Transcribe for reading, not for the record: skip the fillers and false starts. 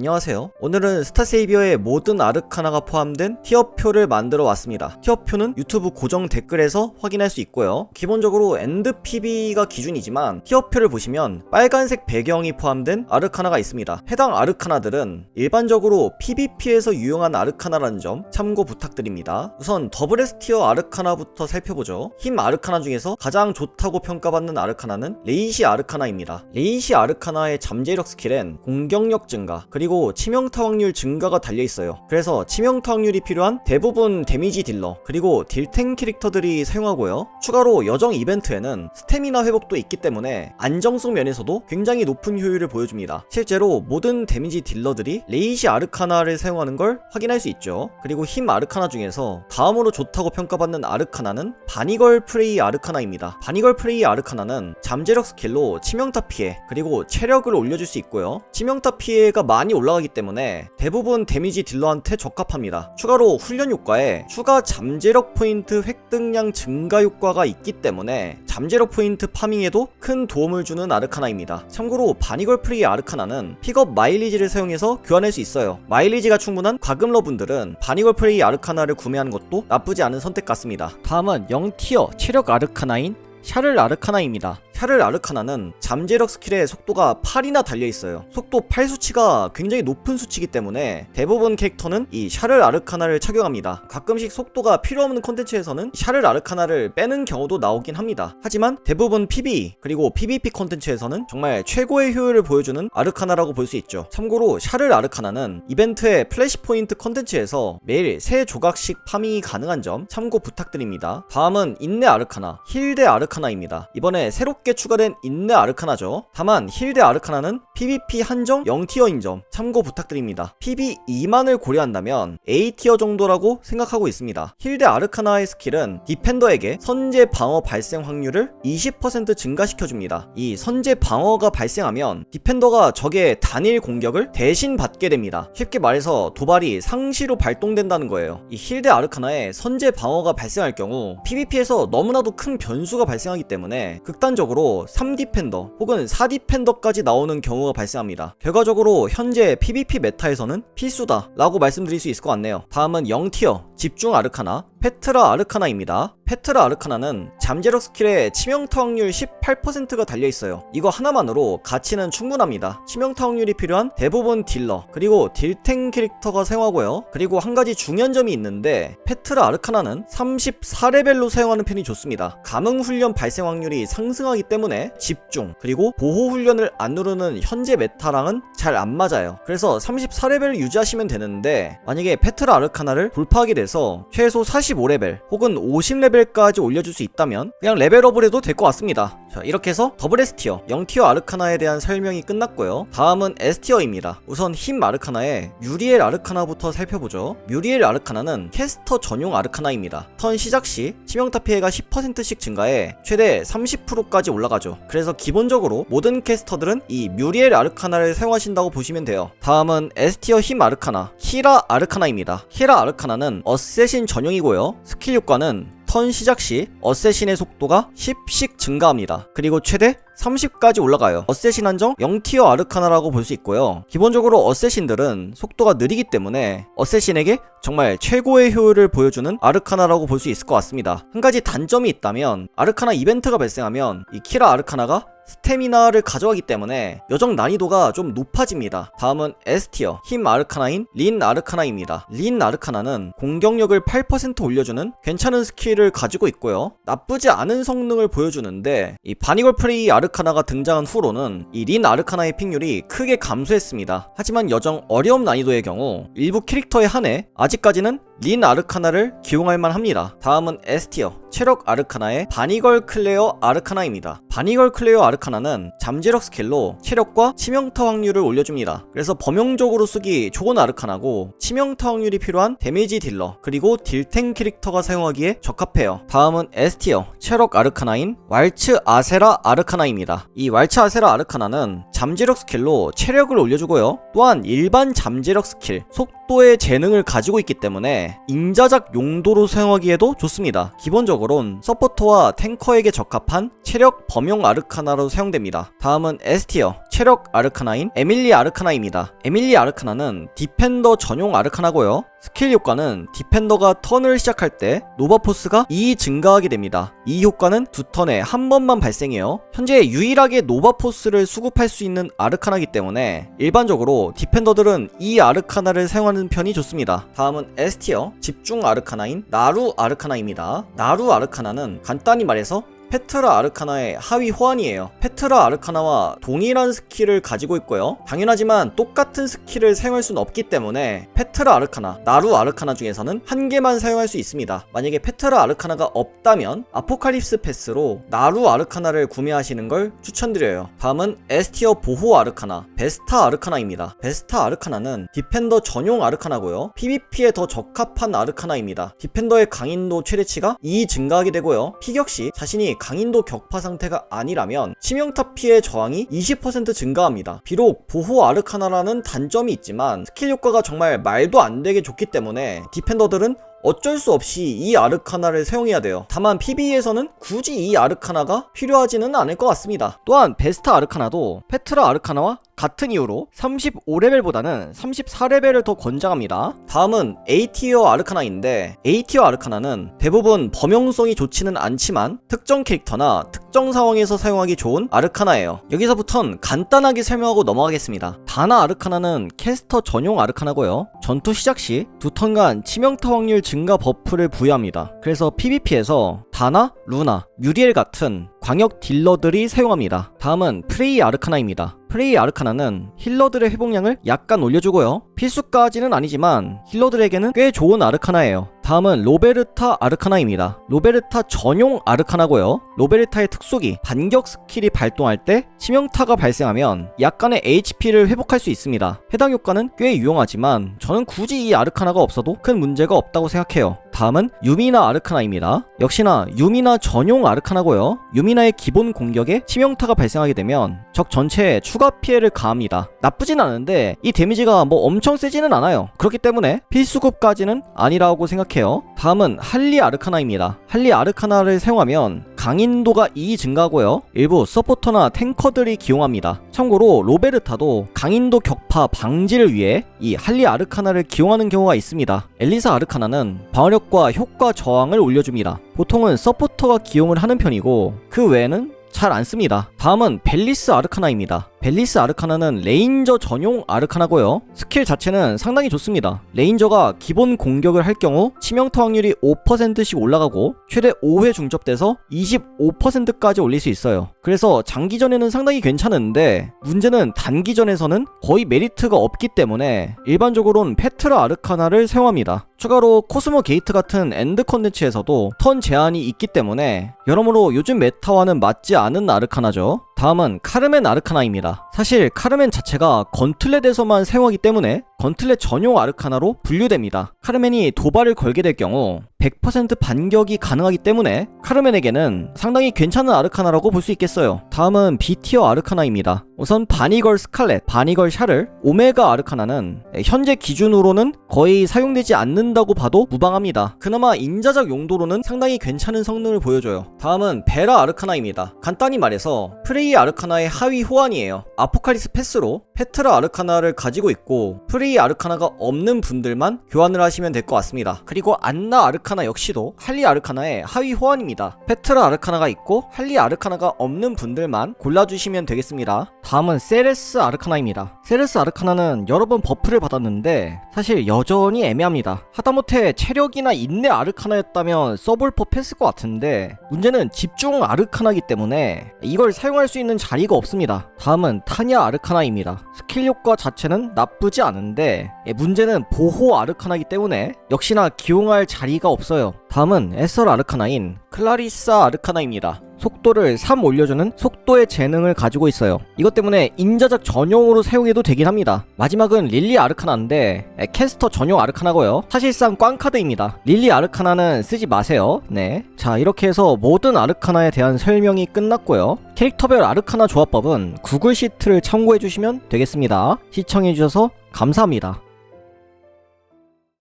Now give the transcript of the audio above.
안녕하세요. 오늘은 스타세이비어의 모든 아르카나가 포함된 티어표를 만들어 왔습니다. 티어표는 유튜브 고정 댓글에서 확인할 수 있고요. 기본적으로 엔드PB가 기준이지만 티어표를 보시면 빨간색 배경이 포함된 아르카나가 있습니다. 해당 아르카나들은 일반적으로 PVP에서 유용한 아르카나라는 점 참고 부탁드립니다. 우선 더블 S티어 아르카나부터 살펴보죠. 힘 아르카나 중에서 가장 좋다고 평가받는 아르카나는 레이시 아르카나입니다. 레이시 아르카나의 잠재력 스킬엔 공격력 증가, 그리고 치명타 확률 증가가 달려있어요. 그래서 치명타 확률이 필요한 대부분 데미지 딜러, 그리고 딜탱 캐릭터들이 사용하고요. 추가로 여정 이벤트에는 스태미나 회복도 있기 때문에 안정성 면에서도 굉장히 높은 효율을 보여줍니다. 실제로 모든 데미지 딜러들이 레이시 아르카나를 사용하는 걸 확인할 수 있죠. 그리고 힘 아르카나 중에서 다음으로 좋다고 평가받는 아르카나는 바니걸 프레이 아르카나입니다. 바니걸 프레이 아르카나는 잠재력 스킬로 치명타 피해, 그리고 체력을 올려줄 수 있고요. 치명타 피해가 많이 올라가기 때문에 대부분 데미지 딜러한테 적합합니다. 추가로 훈련 효과에 추가 잠재력 포인트 획득량 증가 효과가 있기 때문에 잠재력 포인트 파밍에도 큰 도움을 주는 아르카나입니다. 참고로 바니걸 프레이 아르카나는 픽업 마일리지를 사용해서 교환할 수 있어요. 마일리지가 충분한 과금러분들은 바니걸 프레이 아르카나를 구매하는 것도 나쁘지 않은 선택 같습니다. 다음은 0티어 체력 아르카나인 샤를 아르카나입니다. 샤를 아르카나는 잠재력 스킬의 속도가 8이나 달려있어요. 속도 8 수치가 굉장히 높은 수치이기 때문에 대부분 캐릭터는 이 샤를 아르카나를 착용합니다. 가끔씩 속도가 필요 없는 콘텐츠에서는 샤를 아르카나를 빼는 경우도 나오긴 합니다. 하지만 대부분 PvE 그리고 PvP 콘텐츠에서는 정말 최고의 효율을 보여주는 아르카나라고 볼 수 있죠. 참고로 샤를 아르카나는 이벤트의 플래시 포인트 콘텐츠에서 매일 3조각씩 파밍이 가능한 점 참고 부탁드립니다. 다음은 인내 아르카나, 힐대 아르카나입니다. 이번에 새롭게 추가된 인내 아르카나죠. 다만 힐대 아르카나는 PVP 한정 0티어인 점 참고 부탁드립니다. PV2만을 고려한다면 A티어 정도라고 생각하고 있습니다. 힐대 아르카나의 스킬은 디펜더에게 선제 방어 발생 확률을 20% 증가시켜줍니다. 이 선제 방어가 발생하면 디펜더가 적의 단일 공격을 대신 받게 됩니다. 쉽게 말해서 도발이 상시로 발동된다는 거예요. 이 힐대 아르카나의 선제 방어가 발생할 경우 PVP에서 너무나도 큰 변수가 발생하기 때문에 극단적으로 3디펜더 혹은 4디펜더까지 나오는 경우가 발생합니다. 결과적으로 현재 PVP 메타에서는 필수다 라고 말씀드릴 수 있을 것 같네요. 다음은 0티어 집중 아르카나 페트라 아르카나입니다. 페트라 아르카나는 잠재력 스킬에 치명타 확률 18%가 달려있어요. 이거 하나만으로 가치는 충분합니다. 치명타 확률이 필요한 대부분 딜러 그리고 딜탱 캐릭터가 사용하고요. 그리고 한 가지 중요한 점이 있는데 페트라 아르카나는 34레벨로 사용하는 편이 좋습니다. 감흥 훈련 발생 확률이 상승하기 때문에 집중 그리고 보호 훈련을 안 누르는 현재 메타랑은 잘 안 맞아요. 그래서 34레벨을 유지하시면 되는데 만약에 페트라 아르카나를 돌파하게 돼서 최소 45레벨 혹은 50레벨까지 올려줄 수 있다면 그냥 레벨업을 해도 될 것 같습니다. 자, 이렇게 해서 더블 S티어 0티어 아르카나에 대한 설명이 끝났고요. 다음은 S티어입니다. 우선 힘 아르카나의 뮤리엘 아르카나부터 살펴보죠. 뮤리엘 아르카나는 캐스터 전용 아르카나입니다. 턴 시작 시 치명타 피해가 10%씩 증가해 최대 30%까지 올라가죠. 그래서 기본적으로 모든 캐스터들은 이 뮤리엘 아르카나를 사용하신다고 보시면 돼요. 다음은 S티어 힘 아르카나 히라 아르카나입니다. 히라 아르카나는 어쌔신 전용이고요. 스킬 효과는 턴 시작 시 어쌔신의 속도가 10씩 증가합니다. 그리고 최대 30까지 올라가요. 어쌔신 한정 0티어 아르카나라고 볼 수 있고요. 기본적으로 어쌔신들은 속도가 느리기 때문에 어쌔신에게 정말 최고의 효율을 보여주는 아르카나라고 볼 수 있을 것 같습니다. 한 가지 단점이 있다면 아르카나 이벤트가 발생하면 이 키라 아르카나가 스태미나를 가져가기 때문에 여정 난이도가 좀 높아집니다. 다음은 S티어 힘 아르카나인 린 아르카나입니다. 린 아르카나는 공격력을 8% 올려주는 괜찮은 스킬을 가지고 있고요. 나쁘지 않은 성능을 보여주는데 이 바니걸 프레이 아르카나가 등장한 후로는 이 린 아르카나의 픽률이 크게 감소했습니다. 하지만 여정 어려움 난이도의 경우 일부 캐릭터에 한해 아직까지는 린 아르카나를 기용할 만합니다. 다음은 S티어 체력 아르카나의 바니걸 클레어 아르카나입니다. 바니걸 클레어 아르카나는 잠재력 스킬로 체력과 치명타 확률을 올려줍니다. 그래서 범용적으로 쓰기 좋은 아르카나고 치명타 확률이 필요한 데미지 딜러 그리고 딜탱 캐릭터가 사용하기에 적합해요. 다음은 S티어 체력 아르카나인 왈츠 아세라 아르카나입니다. 이 왈츠 아세라 아르카나는 잠재력 스킬로 체력을 올려주고요. 또한 일반 잠재력 스킬 속도 속도의 재능을 가지고 있기 때문에 인자작 용도로 사용하기에도 좋습니다. 기본적으론 서포터와 탱커에게 적합한 체력 범용 아르카나로 사용됩니다. 다음은 S티어 체력 아르카나인 에밀리 아르카나입니다. 에밀리 아르카나는 디펜더 전용 아르카나고요. 스킬 효과는 디펜더가 턴을 시작할 때 노바포스가 2 증가하게 됩니다. 이 효과는 두 턴에 한 번만 발생해요. 현재 유일하게 노바포스를 수급할 수 있는 아르카나이기 때문에 일반적으로 디펜더들은 이 아르카나를 사용하는 편이 좋습니다. 다음은 S티어 집중 아르카나인 나루 아르카나입니다. 나루 아르카나는 간단히 말해서 페트라 아르카나의 하위 호환이에요. 페트라 아르카나와 동일한 스킬을 가지고 있고요. 당연하지만 똑같은 스킬을 사용할 수는 없기 때문에 페트라 아르카나, 나루 아르카나 중에서는 한 개만 사용할 수 있습니다. 만약에 페트라 아르카나가 없다면 아포칼립스 패스로 나루 아르카나를 구매하시는 걸 추천드려요. 다음은 S티어 보호 아르카나, 베스타 아르카나입니다. 베스타 아르카나는 디펜더 전용 아르카나고요. PVP에 더 적합한 아르카나입니다. 디펜더의 강인도 최대치가 2 증가하게 되고요. 피격시 자신이 강인도 격파 상태가 아니라면 치명타 피해 저항이 20% 증가합니다. 비록 보호 아르카나라는 단점이 있지만 스킬 효과가 정말 말도 안 되게 좋기 때문에 디펜더들은 어쩔 수 없이 이 아르카나를 사용해야 돼요. 다만 PVE에서는 굳이 이 아르카나가 필요하지는 않을 것 같습니다. 또한 베스타 아르카나도 페트라 아르카나와 같은 이유로 35레벨보다는 34레벨을 더 권장합니다. 다음은 A티어 아르카나인데 A티어 아르카나는 대부분 범용성이 좋지는 않지만 특정 캐릭터나 특정 상황에서 사용하기 좋은 아르카나예요. 여기서부턴 간단하게 설명하고 넘어가겠습니다. 다나 아르카나는 캐스터 전용 아르카나고요. 전투 시작 시 두 턴간 치명타 확률 증가 버프를 부여합니다. 그래서 PVP에서 다나, 루나, 뮤리엘 같은 광역 딜러들이 사용합니다. 다음은 프레이 아르카나입니다. 프레이 아르카나는 힐러들의 회복량을 약간 올려주고요. 필수까지는 아니지만 힐러들에게는 꽤 좋은 아르카나예요. 다음은 로베르타 아르카나입니다. 로베르타 전용 아르카나고요. 로베르타의 특속이 반격 스킬이 발동할 때 치명타가 발생하면 약간의 HP를 회복할 수 있습니다. 해당 효과는 꽤 유용하지만 저는 굳이 이 아르카나가 없어도 큰 문제가 없다고 생각해요. 다음은 유미나 아르카나입니다. 역시나 유미나 전용 아르카나고요. 유미나의 기본 공격에 치명타가 발생하게 되면 적 전체에 추가 피해를 가합니다. 나쁘진 않은데 이 데미지가 뭐 엄청 세지는 않아요. 그렇기 때문에 필수급까지는 아니라고 생각해요. 다음은 할리 아르카나입니다. 할리 아르카나를 사용하면 강인도가 2 증가하고요. 일부 서포터나 탱커들이 기용합니다. 참고로 로베르타도 강인도 격파 방지를 위해 이 할리 아르카나를 기용하는 경우가 있습니다. 엘리사 아르카나는 방어력과 효과 저항을 올려줍니다. 보통은 서포터가 기용을 하는 편이고 그 외에는 잘 안 씁니다. 다음은 벨리스 아르카나입니다. 벨리스 아르카나는 레인저 전용 아르카나고요. 스킬 자체는 상당히 좋습니다. 레인저가 기본 공격을 할 경우 치명타 확률이 5%씩 올라가고 최대 5회 중첩돼서 25%까지 올릴 수 있어요. 그래서 장기전에는 상당히 괜찮은데 문제는 단기전에서는 거의 메리트가 없기 때문에 일반적으로는 페트라 아르카나를 사용합니다. 추가로 코스모 게이트 같은 엔드 컨텐츠에서도 턴 제한이 있기 때문에 여러모로 요즘 메타와는 맞지 않은 아르카나죠. 다음은 카르멘 아르카나입니다. 사실 카르멘 자체가 건틀렛에서만 사용하기 때문에 건틀렛 전용 아르카나로 분류됩니다. 카르멘이 도발을 걸게 될 경우 100% 반격이 가능하기 때문에 카르멘에게는 상당히 괜찮은 아르카나라고 볼 수 있겠어요. 다음은 B티어 아르카나입니다. 우선 바니걸 스칼렛, 바니걸 샤를, 오메가 아르카나는 현재 기준으로는 거의 사용되지 않는다고 봐도 무방합니다. 그나마 인자작 용도로는 상당히 괜찮은 성능을 보여줘요. 다음은 베라 아르카나입니다. 간단히 말해서 프레이 아르카나의 하위 호환이에요. 아포칼리스 패스로 페트라 아르카나를 가지고 있고 프레이 아르카나가 없는 분들만 교환을 하시면 될 것 같습니다. 그리고 안나 아르카나 역시도 할리 아르카나의 하위 호환입니다. 페트라 아르카나가 있고 할리 아르카나가 없는 분들만 골라주시면 되겠습니다. 다음은 세레스 아르카나입니다. 세레스 아르카나는 여러 번 버프를 받았는데 사실 여전히 애매합니다. 하다못해 체력이나 인내 아르카나였다면 써볼 법했을 것 같은데 문제는 집중 아르카나이기 때문에 이걸 사용할 수 있는 자리가 없습니다. 다음은 타냐 아르카나입니다. 스킬 효과 자체는 나쁘지 않은데 문제는 보호 아르카나이기 때문에 역시나 기용할 자리가 없어요. 다음은 에설 아르카나인 클라리사 아르카나입니다. 속도를 3 올려주는 속도의 재능을 가지고 있어요. 이것 때문에 인자작 전용으로 사용해도 되긴 합니다. 마지막은 릴리 아르카나인데 캐스터 전용 아르카나고요. 사실상 꽝카드입니다. 릴리 아르카나는 쓰지 마세요. 네, 자 이렇게 해서 모든 아르카나에 대한 설명이 끝났고요. 캐릭터별 아르카나 조합법은 구글 시트를 참고해주시면 되겠습니다. 시청해주셔서 감사합니다.